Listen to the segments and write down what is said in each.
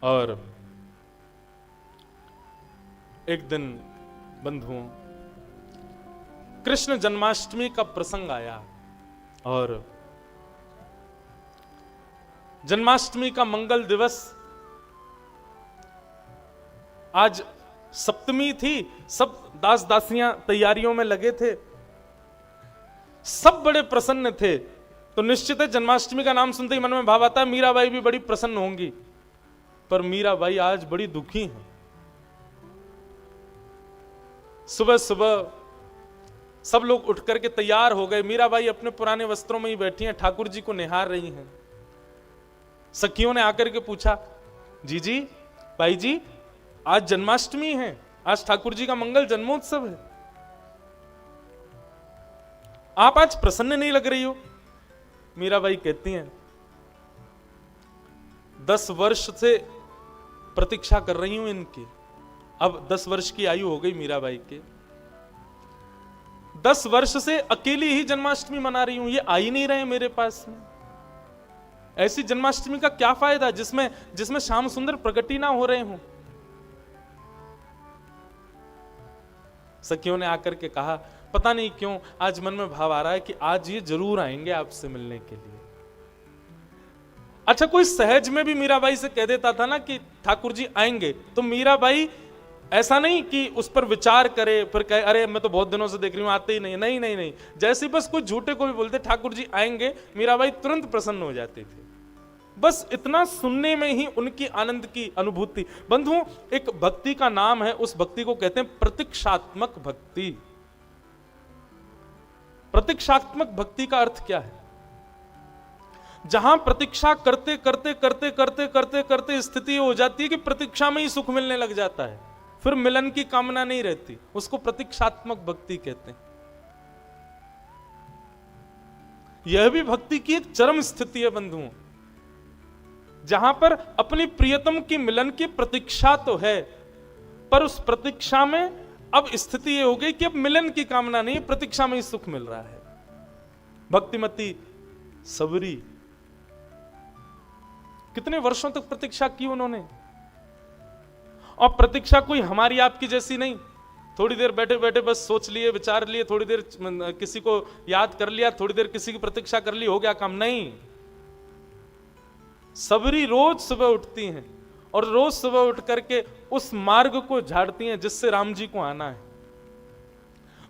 और एक दिन बंधुओं कृष्ण जन्माष्टमी का प्रसंग आया और जन्माष्टमी का मंगल दिवस, आज सप्तमी थी, सब दास दासियां तैयारियों में लगे थे, सब बड़े प्रसन्न थे। तो निश्चित है जन्माष्टमी का नाम सुनते ही मन में भाव आता है मीराबाई भी बड़ी प्रसन्न होंगी, पर मीराबाई आज बड़ी दुखी हैं। सुबह सुबह सब लोग उठ करके तैयार हो गए, मीराबाई अपने पुराने वस्त्रों में ही बैठी हैं, ठाकुर जी को निहार रही हैं। सखियों ने आकर के पूछा, जी भाई जी आज जन्माष्टमी है, आज ठाकुर जी का मंगल जन्मोत्सव है, आप आज प्रसन्न नहीं लग रही हो। मीराबाई कहती हैं 10 वर्ष से प्रतीक्षा कर रही हूं इनकी, अब 10 वर्ष की आयु हो गई मीराबाई के, 10 वर्ष से अकेली ही जन्माष्टमी मना रही हूं, ये आ ही नहीं रहे मेरे पास में। ऐसी जन्माष्टमी का क्या फायदा जिसमें श्याम सुंदर प्रकट ही ना हो रहे हों। सखियों ने आकर के कहा पता नहीं क्यों आज मन में भाव आ रहा है कि आज ये जरूर आएंगे आपसे मिलने के लिए। अच्छा, कोई सहज में भी मीराबाई से कह देता था ना कि ठाकुर जी आएंगे, तो मीराबाई ऐसा नहीं कि उस पर विचार करे फिर कहे अरे मैं तो बहुत दिनों से देख रही हूं आते ही नहीं, नहीं नहीं नहीं, जैसे बस कोई झूठे को भी बोलते ठाकुर जी आएंगे, मीराबाई तुरंत प्रसन्न हो जाती थी। बस इतना सुनने में ही उनकी आनंद की अनुभूति। बंधुओं, एक भक्ति का नाम है, उस भक्ति को कहते हैं प्रतीक्षात्मक भक्ति। प्रतीक्षात्मक भक्ति का अर्थ क्या है? जहां प्रतीक्षा करते करते करते करते करते करते स्थिति हो जाती है कि प्रतीक्षा में ही सुख मिलने लग जाता है, फिर मिलन की कामना नहीं रहती, उसको प्रतीक्षात्मक भक्ति कहते हैं। यह भी भक्ति की एक चरम स्थिति है बंधुओं, जहां पर अपनी प्रियतम की मिलन की प्रतीक्षा तो है, पर उस प्रतीक्षा में अब स्थिति यह हो गई कि अब मिलन की कामना नहीं, प्रतीक्षा में ही सुख मिल रहा है। भक्तिमती सबरी कितने वर्षों तक प्रतीक्षा की उन्होंने, और प्रतीक्षा कोई हमारी आपकी जैसी नहीं, थोड़ी देर बैठे बैठे बस सोच लिए, विचार लिए, थोड़ी देर किसी को याद कर लिया, थोड़ी देर किसी की प्रतीक्षा कर ली, हो गया काम, नहीं। सबरी रोज सुबह उठती हैं और रोज सुबह उठ करके उस मार्ग को झाड़ती हैं जिससे राम जी को आना है।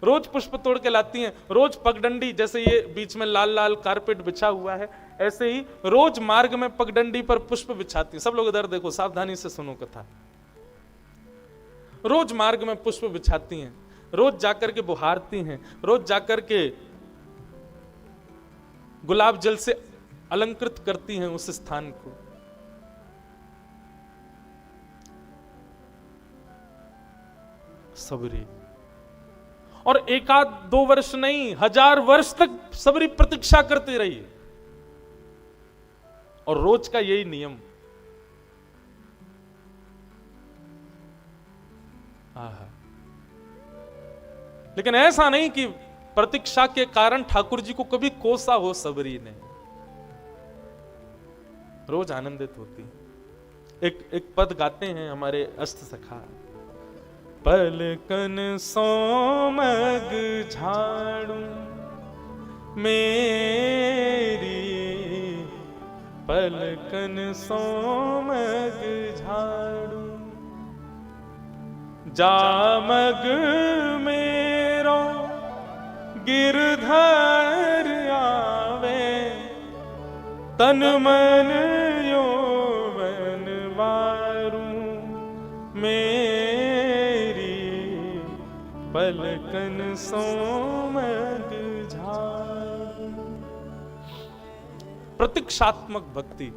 रोज पुष्प तोड़ के लाती हैं, रोज पगडंडी, जैसे ये बीच में लाल लाल कारपेट बिछा हुआ है, ऐसे ही रोज मार्ग में पगडंडी पर पुष्प बिछाती हैं। सब लोग इधर देखो, सावधानी से सुनो कथा। रोज मार्ग में पुष्प बिछाती हैं, रोज जाकर के बुहारती हैं, रोज जाकर के गुलाब जल से अलंकृत करती हैं उस स्थान को। सबरी, और 1-2 वर्ष नहीं, 1000 वर्ष तक सबरी प्रतीक्षा करती रही, और रोज का यही नियम। लेकिन ऐसा नहीं कि प्रतीक्षा के कारण ठाकुर जी को कभी कोसा हो सबरी ने, रोज आनंदित होती। एक पद गाते हैं हमारे अष्ट सखा, पलकन सोमग झाड़ू मेरी, पलकन सोमग झाड़ू, जामग मेरो गिरधर आवे, तन मन यौवन वारू मेरी, पलकन सोमग झाड़ू। प्रतीक्षात्मक भक्ति।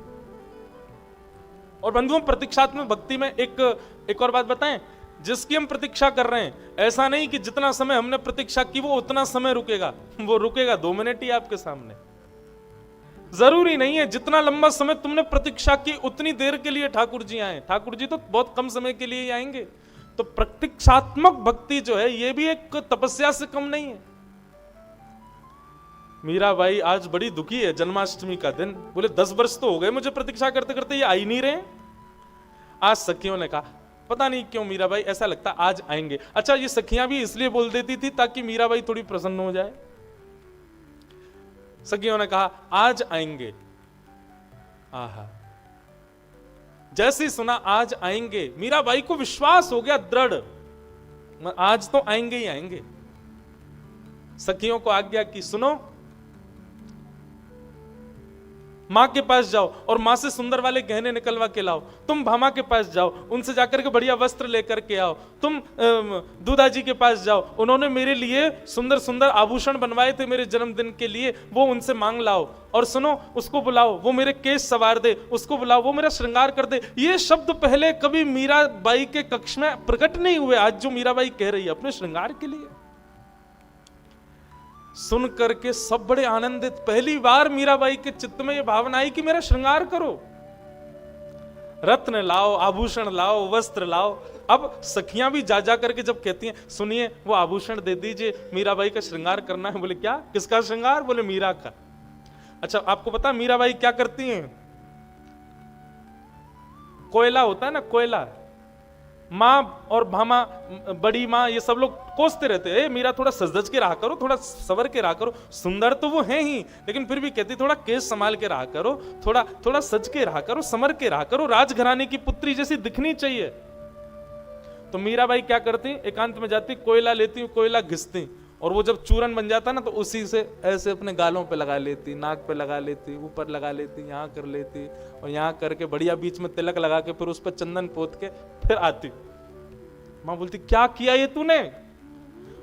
और बंधुओं, प्रतीक्षात्मक भक्ति में एक और बात बताएं, जिसकी हम प्रतीक्षा कर रहे हैं, ऐसा नहीं कि जितना समय हमने प्रतीक्षा की वो उतना समय रुकेगा, वो रुकेगा 2 मिनट ही आपके सामने। जरूरी नहीं है जितना लंबा समय तुमने प्रतीक्षा की उतनी देर के लिए ठाकुर जी आए, ठाकुर जी तो बहुत कम समय के लिए ही आएंगे। तो प्रतीक्षात्मक भक्ति जो है ये भी एक तपस्या से कम नहीं है। मीराबाई आज बड़ी दुखी है, जन्माष्टमी का दिन, बोले 10 वर्ष तो हो गए मुझे प्रतीक्षा करते करते, ये आ ही नहीं रहे। आज सखियों ने कहा, पता नहीं क्यों मीराबाई ऐसा लगता आज आएंगे। अच्छा, ये सखियां भी इसलिए बोल देती थी ताकि मीराबाई थोड़ी प्रसन्न हो जाए। सखियों ने कहा आज आएंगे। आहा, जैसे ही सुना आज आएंगे, मीराबाई को विश्वास हो गया दृढ़, आज तो आएंगे ही आएंगे। सखियों को आज्ञा की, सुनो, मां के पास जाओ और मां से सुंदर वाले गहने निकलवा के लाओ। तुम भामा के पास जाओ, उनसे जाकर के बढ़िया वस्त्र लेकर के आओ। तुम दूधाजी के पास जाओ, उन्होंने मेरे लिए सुंदर सुंदर आभूषण बनवाए थे मेरे जन्मदिन के लिए, वो उनसे मांग लाओ। और सुनो, उसको बुलाओ, वो मेरे केस सवार दे, उसको बुलाओ, वो मेरा श्रृंगार कर दे। ये शब्द पहले कभी मीराबाई के कक्ष में प्रकट नहीं हुए, आज जो मीराबाई कह रही है अपने श्रृंगार के लिए। सुन करके सब बड़े आनंदित। पहली बार मीराबाई के चित्त में यह भावना आई कि मेरा श्रृंगार करो, रत्न लाओ, आभूषण लाओ, वस्त्र लाओ। अब सखियां भी जा जा करके जब कहती हैं, सुनिए वो आभूषण दे दीजिए, मीराबाई का श्रृंगार करना है। बोले क्या, किसका श्रृंगार? बोले मीरा का। अच्छा, आपको पता मीराबाई क्या करती हैं? कोयला होता है ना, कोयला, माँ और भामा, बड़ी माँ, ये सब लोग कोसते रहते हैं, मीरा थोड़ा सज के रहा करो, थोड़ा सवर के रहा करो। सुंदर तो वो है ही, लेकिन फिर भी कहती थोड़ा केस संभाल के रहा करो, थोड़ा थोड़ा सज के रहा करो, समर के रहा करो, राजघराने की पुत्री जैसी दिखनी चाहिए। तो मीराबाई क्या करती, एकांत में जाती, कोयला लेती, कोयला घिसती, और वो जब चूरन बन जाता ना तो उसी से ऐसे अपने गालों पे लगा लेती, नाक पे लगा लेती, ऊपर लगा लेती, यहाँ कर लेती, और यहाँ करके बढ़िया बीच में तिलक लगा के फिर उस पर चंदन पोत के फिर आती। माँ बोलती क्या किया ये तूने?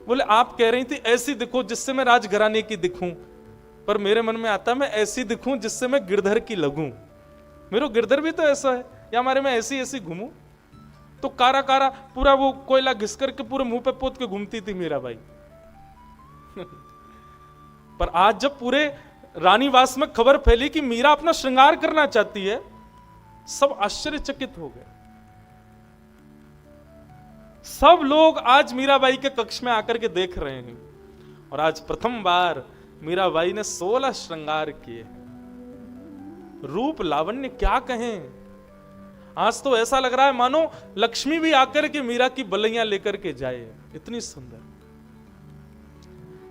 बोले आप कह रही थी ऐसी दिखो जिससे मैं राजघराने की दिखूं, पर मेरे मन में आता मैं ऐसी दिखूं जिससे मैं गिरधर की लगूं। मेरा गिरधर भी तो ऐसा है, या हमारे में ऐसी ऐसी घूमूं। तो कारा कारा पूरा वो कोयला घिस करके पूरे मुंह पे पोत के घूमती थी मीराबाई। पर आज जब पूरे रानीवास में खबर फैली कि मीरा अपना श्रृंगार करना चाहती है, सब आश्चर्यचकित हो गए। सब लोग आज मीराबाई के कक्ष में आकर के देख रहे हैं, और आज प्रथम बार मीराबाई ने 16 श्रृंगार किए। रूप लावण्य क्या कहें, आज तो ऐसा लग रहा है मानो लक्ष्मी भी आकर के मीरा की बलैया लेकर के जाए, इतनी सुंदर।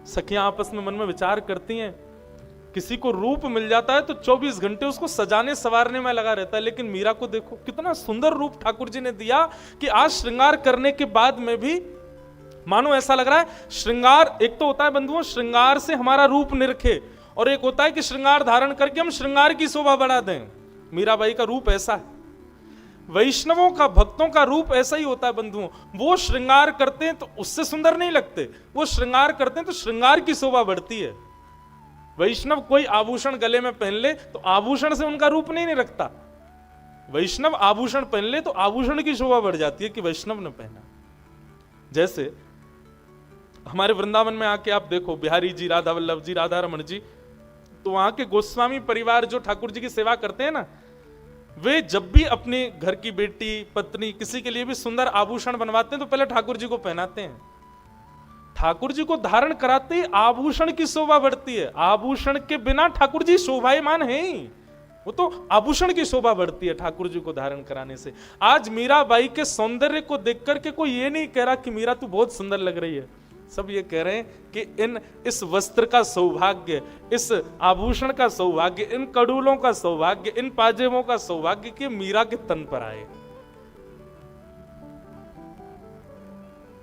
सखियां आपस में मन में विचार करती हैं, किसी को रूप मिल जाता है तो 24 घंटे उसको सजाने सवारने में लगा रहता है, लेकिन मीरा को देखो कितना सुंदर रूप ठाकुर जी ने दिया कि आज श्रृंगार करने के बाद में भी मानो ऐसा लग रहा है। श्रृंगार एक तो होता है बंधुओं, श्रृंगार से हमारा रूप निरखे, और एक होता है कि श्रृंगार धारण करके हम श्रृंगार की शोभा बढ़ा दें। मीराबाई का रूप ऐसा है, वैष्णवों का, भक्तों का रूप ऐसा ही होता है बंधुओं। वो श्रृंगार करते हैं तो उससे सुंदर नहीं लगते, वो श्रृंगार करते हैं तो श्रृंगार की शोभा बढ़ती है। वैष्णव कोई आभूषण गले में पहन ले तो आभूषण से उनका रूप नहीं रखता, वैष्णव आभूषण पहन ले तो आभूषण की शोभा बढ़ जाती है कि वैष्णव ने पहना। जैसे हमारे वृंदावन में आके आप देखो, बिहारी जी, राधा वल्लभ जी, राधा रमन जी, तो वहां के गोस्वामी परिवार जो ठाकुर जी की सेवा करते हैं ना, वे जब भी अपने घर की बेटी, पत्नी, किसी के लिए भी सुंदर आभूषण बनवाते हैं तो पहले ठाकुर जी को पहनाते हैं। ठाकुर जी को धारण कराते ही आभूषण की शोभा बढ़ती है। आभूषण के बिना ठाकुर जी शोभायमान है ही, वो तो आभूषण की शोभा बढ़ती है ठाकुर जी को धारण कराने से। आज मीराबाई के सौंदर्य को देख करके कोई ये नहीं कह रहा कि मीरा तू बहुत सुंदर लग रही है, सब ये कह रहे हैं कि इस वस्त्र का सौभाग्य, इस आभूषण का सौभाग्य, इन कड़ूलों का सौभाग्य, इन पाजेबों का सौभाग्य कि मीरा के तन पर आए।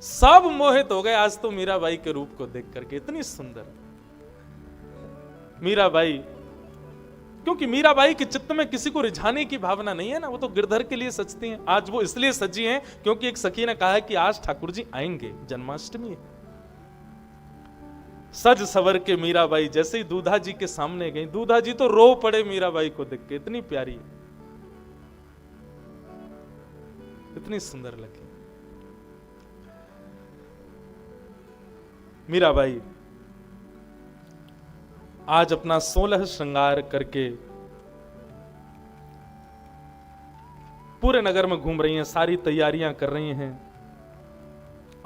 सब मोहित हो गए आज तो मीराबाई के रूप को देख करके, इतनी सुंदर मीराबाई। क्योंकि मीराबाई के चित्त में किसी को रिझाने की भावना नहीं है ना, वो तो गिरधर के लिए सजती हैं। आज वो इसलिए सजी हैं क्योंकि एक सखी ने कहा है कि आज ठाकुर जी आएंगे, जन्माष्टमी है। सज सवर के मीराबाई जैसे ही दूधा जी के सामने गई, दूधा जी तो रो पड़े मीराबाई को देख के, इतनी प्यारी है, इतनी सुंदर लगी मीराबाई। आज अपना 16 श्रृंगार करके पूरे नगर में घूम रही हैं, सारी तैयारियां कर रही हैं।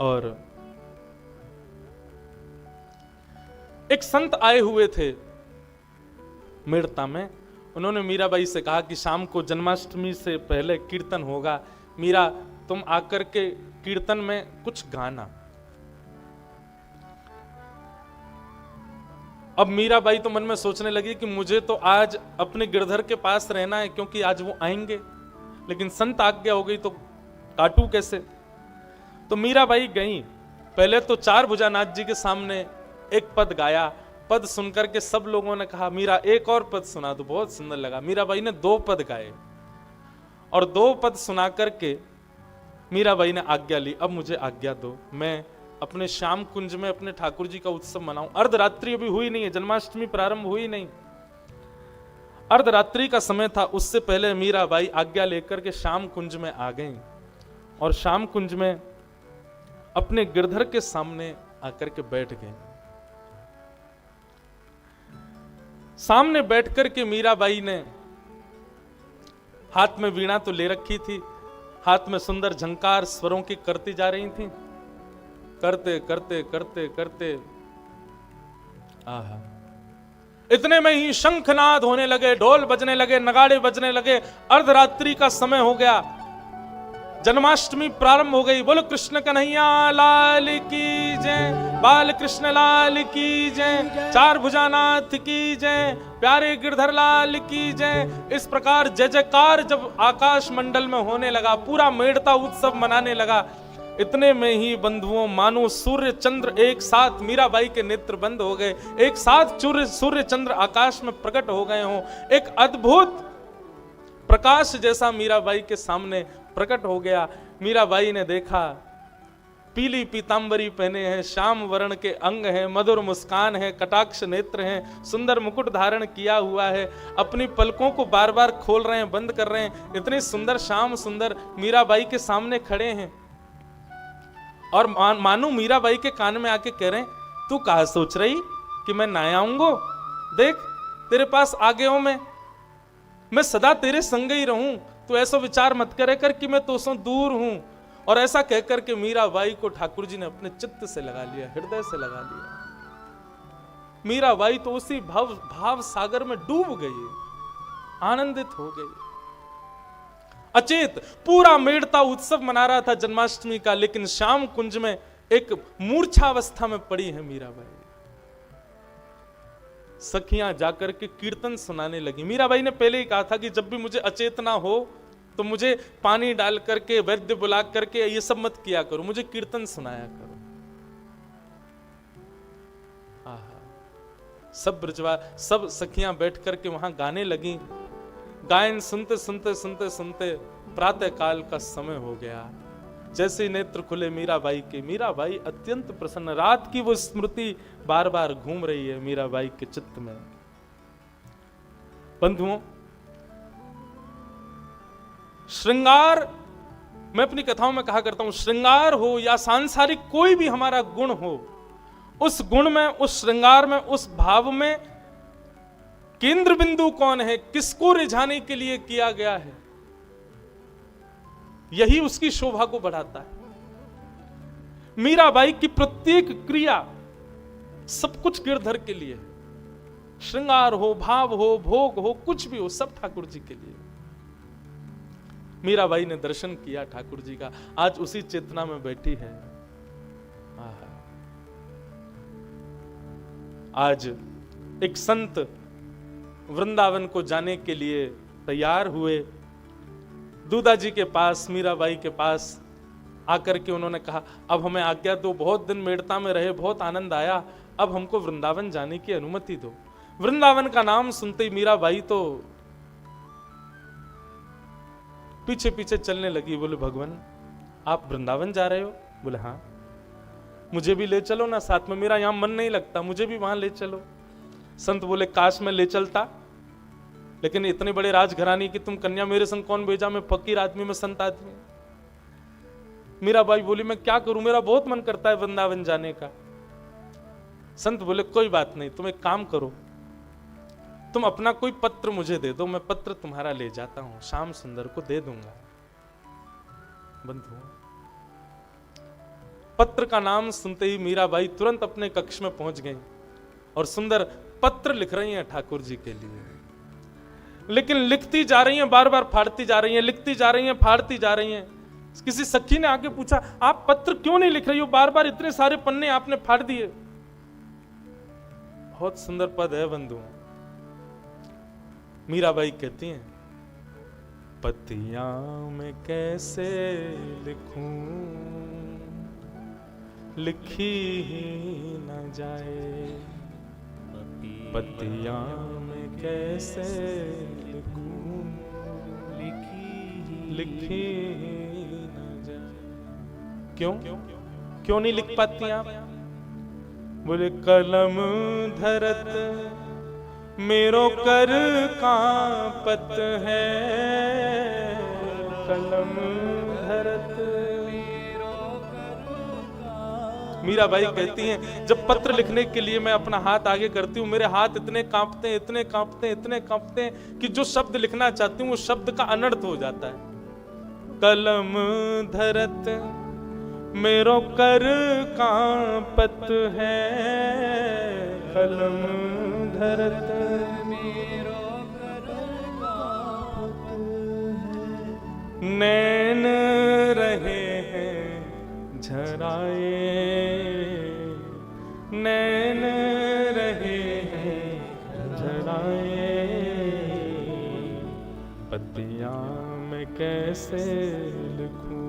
और एक संत आए हुए थे मेड़ता में, उन्होंने मीराबाई से कहा कि शाम को जन्माष्टमी से पहले कीर्तन होगा, मीरा तुम आकर के कीर्तन में कुछ गाना। अब मीराबाई तो मन में सोचने लगी कि मुझे तो आज अपने गिरधर के पास रहना है, क्योंकि आज वो आएंगे, लेकिन संत आज्ञा हो गई तो काटू कैसे। तो मीराबाई गई, पहले तो चार भुजानाथ जी के सामने एक पद गाया। पद सुनकर के सब लोगों ने कहा मीरा एक और पद सुना दो, बहुत सुंदर लगा। मीराबाई ने 2 पद गाए और 2 पद सुना करके मीराबाई ने आज्ञा ली, अब मुझे आज्ञा दो, मैं अपने श्याम कुंज में अपने ठाकुर जी का उत्सव मनाऊं। अर्धरात्रि अभी हुई नहीं है, जन्माष्टमी प्रारंभ हुई नहीं, अर्धरात्रि का समय था। उससे पहले मीराबाई आज्ञा लेकर के श्याम कुंज में आ गई और श्याम कुंज में अपने गिरधर के सामने आकर के बैठ गए। सामने बैठकर के मीराबाई ने हाथ में वीणा तो ले रखी थी, हाथ में सुंदर झंकार स्वरों की करती जा रही थी। करते करते करते करते आहा, इतने में ही शंखनाद होने लगे, ढोल बजने लगे, नगाड़े बजने लगे। अर्धरात्रि का समय हो गया, जन्माष्टमी प्रारंभ हो गई। बोलो कृष्ण कन्हैया लाल की जय, बाल कृष्ण लाल की जय, चार भुजानाथ की जय, प्यारे गिरधर लाल की जय। इस प्रकार जय जयकार जब आकाश मंडल में होने लगा, पूरा मेड़ता उत्सव मनाने लगा। इतने में ही बंधुओं मानो सूर्य चंद्र एक साथ, मीराबाई के नेत्र बंद हो गए, एक साथ सूर्य चंद्र आकाश में प्रकट हो गए हों। एक अद्भुत प्रकाश जैसा मीराबाई के सामने प्रकट हो गया। मीराबाई ने देखा पीली पीतांबरी पहने हैं, श्याम वर्ण के अंग हैं, मधुर मुस्कान है, कटाक्ष नेत्र हैं, सुंदर मुकुट धारण किया हुआ है, अपनी पलकों को बार बार खोल रहे हैं, बंद कर रहे हैं। इतने सुंदर श्याम सुंदर मीराबाई के सामने खड़े हैं और मानो मीराबाई के कान में आके कह रहे हैं तू कहा सोच रही कि मैं ना आऊंगो, देख तेरे पास आ गया हूं, मैं सदा तेरे संग ही रहूं, तू ऐसा विचार मत करे कर कि मैं तुझसे दूर हूं। और ऐसा कहकर के मीराबाई को ठाकुर जी ने अपने चित्त से लगा लिया, हृदय से लगा लिया। मीराबाई तो उसी भाव सागर में डूब गई, आनंदित हो गई। अचेत पूरा मेड़ता उत्सव मना रहा था जन्माष्टमी का, लेकिन श्याम कुंज में एक मूर्छावस्था में पड़ी है मीराबाई। सखियां जाकर के कीर्तन सुनाने लगी। मीराबाई ने पहले ही कहा था कि जब भी मुझे अचेतना हो तो मुझे पानी डाल करके, वैद्य बुला करके ये सब मत किया करो, मुझे कीर्तन सुनाया करो। सब सखियां बैठ करके वहां गाने लगी। गायन सुनते सुनते सुनते सुनते प्रातः काल का समय हो गया। जैसे नेत्र खुले मीराबाई के, मीराबाई अत्यंत प्रसन्न, रात की वो स्मृति बार बार घूम रही है मीराबाई के चित्त में। बंधुओं, श्रृंगार, मैं अपनी कथाओं में कहा करता हूं, श्रृंगार हो या सांसारिक कोई भी हमारा गुण हो, उस गुण में, उस श्रृंगार में, उस भाव में केंद्र बिंदु कौन है, किसको रिझाने के लिए किया गया है, यही उसकी शोभा को बढ़ाता है। मीराबाई की प्रत्येक क्रिया सब कुछ गिरधर के लिए, श्रृंगार हो, भाव हो, भोग हो, कुछ भी हो, सब ठाकुर जी के लिए। मीराबाई ने दर्शन किया ठाकुर जी का, आज उसी चेतना में बैठी है। आज एक संत वृंदावन को जाने के लिए तैयार हुए। दूधा जी के पास, मीराबाई के पास आकर के उन्होंने कहा अब हमें आज्ञा दो, बहुत दिन मेड़ता में रहे, बहुत आनंद आया, अब हमको वृंदावन जाने की अनुमति दो। वृंदावन का नाम सुनते ही मीराबाई तो पीछे पीछे चलने लगी। बोले भगवान आप वृंदावन जा रहे हो? बोले हाँ। मुझे भी ले चलो ना साथ में, मेरा यहां मन नहीं लगता, मुझे भी वहां ले चलो। संत बोले काश में ले चलता, लेकिन इतने बड़े राजघराने की तुम कन्या मेरे संग कौन भेजा, मैं फकीर आदमी, मैं संत आदमी। मीराबाई बोली मैं क्या करूं, मेरा बहुत मन करता है वृंदावन जाने का। संत बोले कोई बात नहीं, तुम एक काम करो, तुम अपना कोई पत्र मुझे दे दो, मैं पत्र तुम्हारा ले जाता हूं, श्याम सुंदर को दे दूंगा। बंधु, पत्र का नाम सुनते ही मीराबाई तुरंत अपने कक्ष में पहुंच गई और सुंदर पत्र लिख रही हैं ठाकुर जी के लिए। लेकिन लिखती जा रही हैं, बार बार फाड़ती जा रही हैं, लिखती जा रही हैं, फाड़ती जा रही हैं। किसी सखी ने आके पूछा, आप पत्र क्यों नहीं लिख रही हो, बार बार इतने सारे पन्ने आपने फाड़ दिए। बहुत सुंदर पद है बंधु। मीराबाई कहती हैं, पतियां मैं कैसे लिखूं, लिखी ही न जाए, पतियां मैं कैसे लिखूं, लिखी ही न जाए। क्यों क्यों नहीं लिख पाती आप? बोले, कलम धरत मेरो कर कांपत है, कलम धरत। मीराबाई कहती हैं, जब पत्र लिखने के लिए मैं अपना हाथ आगे करती हूँ, मेरे हाथ इतने कांपते हैं, इतने कांपते हैं, इतने कांपते हैं कि जो शब्द लिखना चाहती हूँ वो शब्द का अनर्थ हो जाता है। कलम धरत मेरो कर कांपत है, कलम धरत मेरो कर कांपत है, नैन रहे हैं झराए, नैन रहे हैं झराए, पतियां मैं कैसे लिखूं,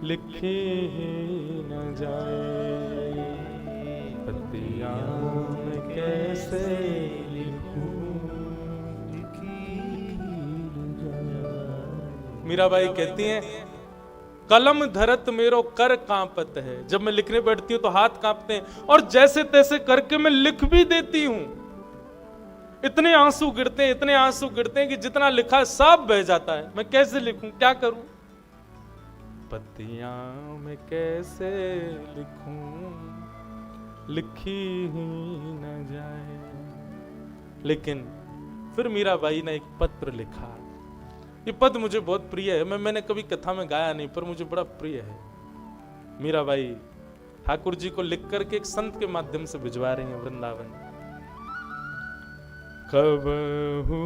लिखी ही न जाए, पतियां मैं कैसे लिखूं, लिखी न जाए। मीराबाई कहती हैं, कलम धरत मेरो कर कांपत है। जब मैं लिखने बैठती हूं तो हाथ कांपते हैं, और जैसे तैसे करके मैं लिख भी देती हूं। इतने आंसू गिरते हैं, इतने आंसू गिरते हैं कि जितना लिखा सब बह जाता है। मैं कैसे लिखूं, क्या करूं? पतियां मैं कैसे लिखूं, लिखी ही न जाए। लेकिन फिर मीराबाई ने एक पत्र लिखा। ये पद मुझे बहुत प्रिय है। मैंने कभी कथा में गाया नहीं, पर मुझे बड़ा प्रिय है। मीराबाई ठाकुर जी को लिख करके एक संत के माध्यम से भिजवा रही हैं वृंदावन। कबहू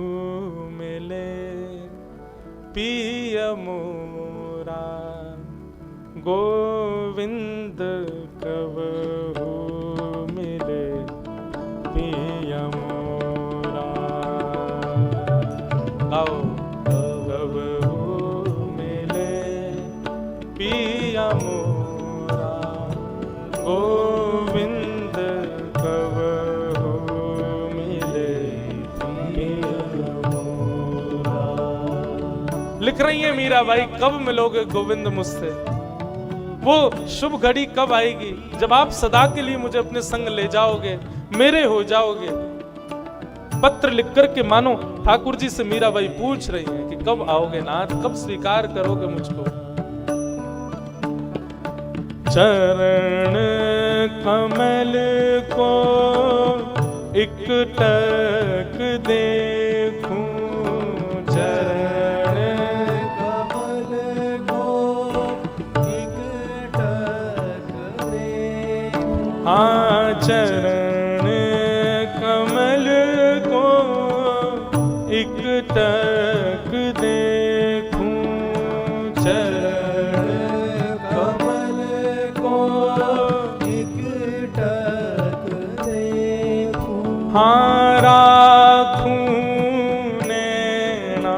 मिले पिय मोरा गोविंद, कबहू मिले पिय मोरा। गाओ, कबहू मिले पिय मोरा गोविंद, कबहू मिले पिय मोरा। लिख रही है मीराबाई, कब मिलोगे गोविंद मुझसे? वो शुभ घड़ी कब आएगी जब आप सदा के लिए मुझे अपने संग ले जाओगे, मेरे हो जाओगे। पत्र लिख करके मानो ठाकुर जी से मीराबाई पूछ रही हैं कि कब आओगे नाथ, कब स्वीकार करोगे मुझको। चरण कमल को एक टक देखूं, चरण कमल को एक टक देखूं। हाँ, चरण कमल को एक टक देखूं, चरण कमल को एक टक देखूं। हाँ, राखूं नैना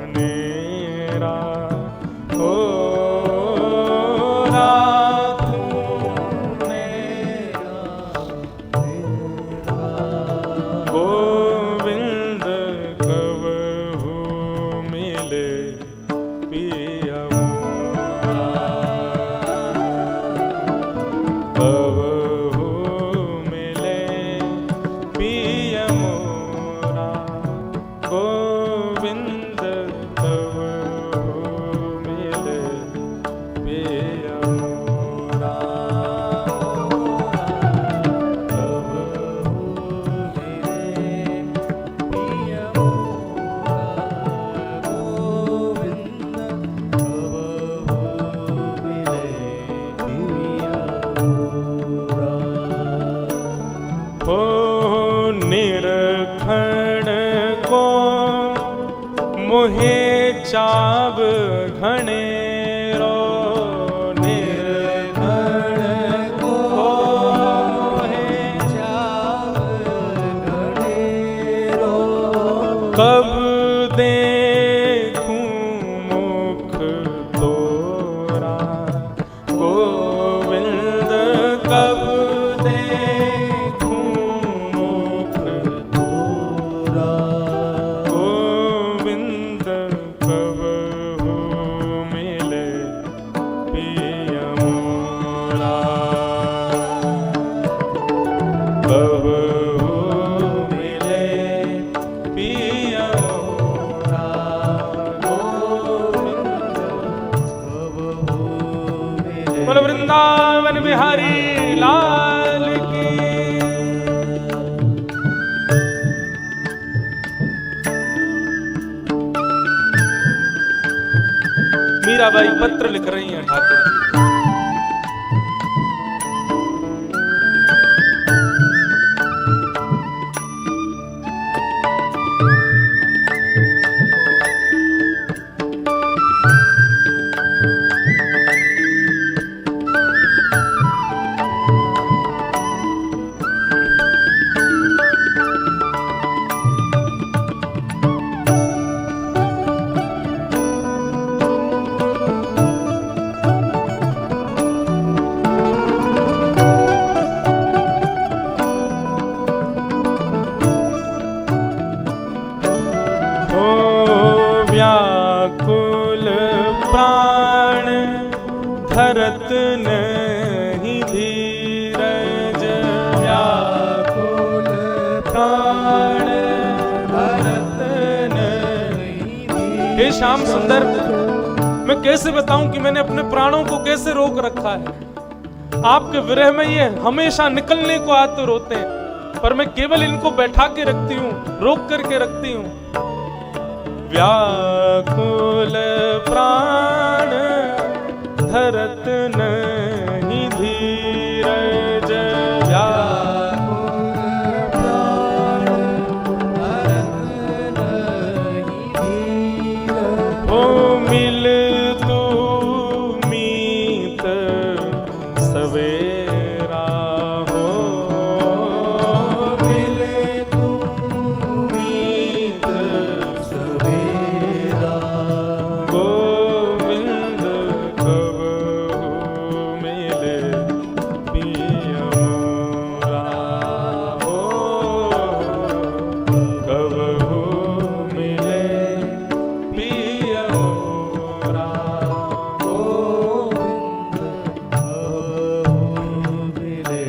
नेरा, ओ राखूं नैना नेरा, गोविंद कबहू मिले पिय मोरा, कबहू मिले पिय मोरा, गोविंद कबहू मिले पिय मोरा, कबहू मिले पिय मोरा, गोविंद जाब घनेरो निर्घण कोहे जाब घनेरो कब देखूं मुख तोरा गोविंद कब देखूं मुख तोरा गोविंद कब हो मिले पिय मोरा कब हो मिले पिय मोरा गोविंद कब हो मिले बोल वृंदावन बिहारी लाल की। मीराबाई पत्र लिख रही हैं ठाकुर जी। ओ व्याकुल प्राण धरत नहीं धीरज व्याकुल प्राण धरत नहीं। हे श्याम सुंदर, मैं कैसे बताऊं कि मैंने अपने प्राणों को कैसे रोक रखा है। आपके विरह में ये हमेशा निकलने को आतुर होते हैं, पर मैं केवल इनको बैठा के रखती हूँ, रोक करके रखती हूँ। व्याकुल प्राण धरत नहीं धीरज व्याकुल प्राण धरत नहीं धीरज हो मिल तू मीत सवेरा हो मिले तुम मीत सवेरा गोविंद कब हो मिले पिय मोरा हो कब हो मिले पिय मोरा गोविंद कब हो मिले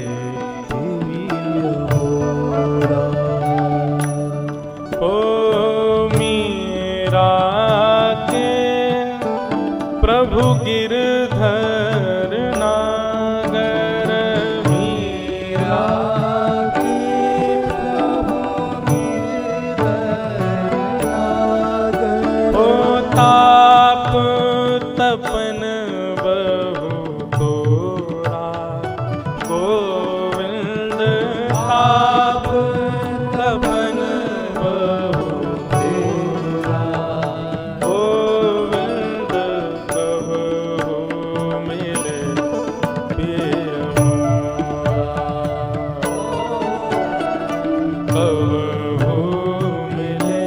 पिय मोरा ओ मीरा के प्रभु गिरधर नागर मीरा के प्रभु गिरधर नागर ओ ताप तपन बहु तोरा गोविंद ताप तपन बहु तेरा गोविंद कब हो मिले पिय मोरा कब हो मिले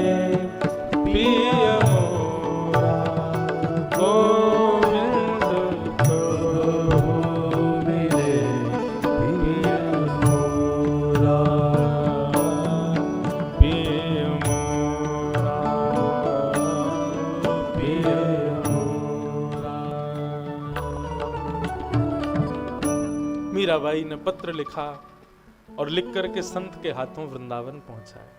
पिय मोरा गोविंद कब हो मिले पिय मोरा पिय मोरा पिय मोरा। मीराबाई ने पत्र लिखा और लिख करके संत के हाथों वृंदावन पहुंचाया।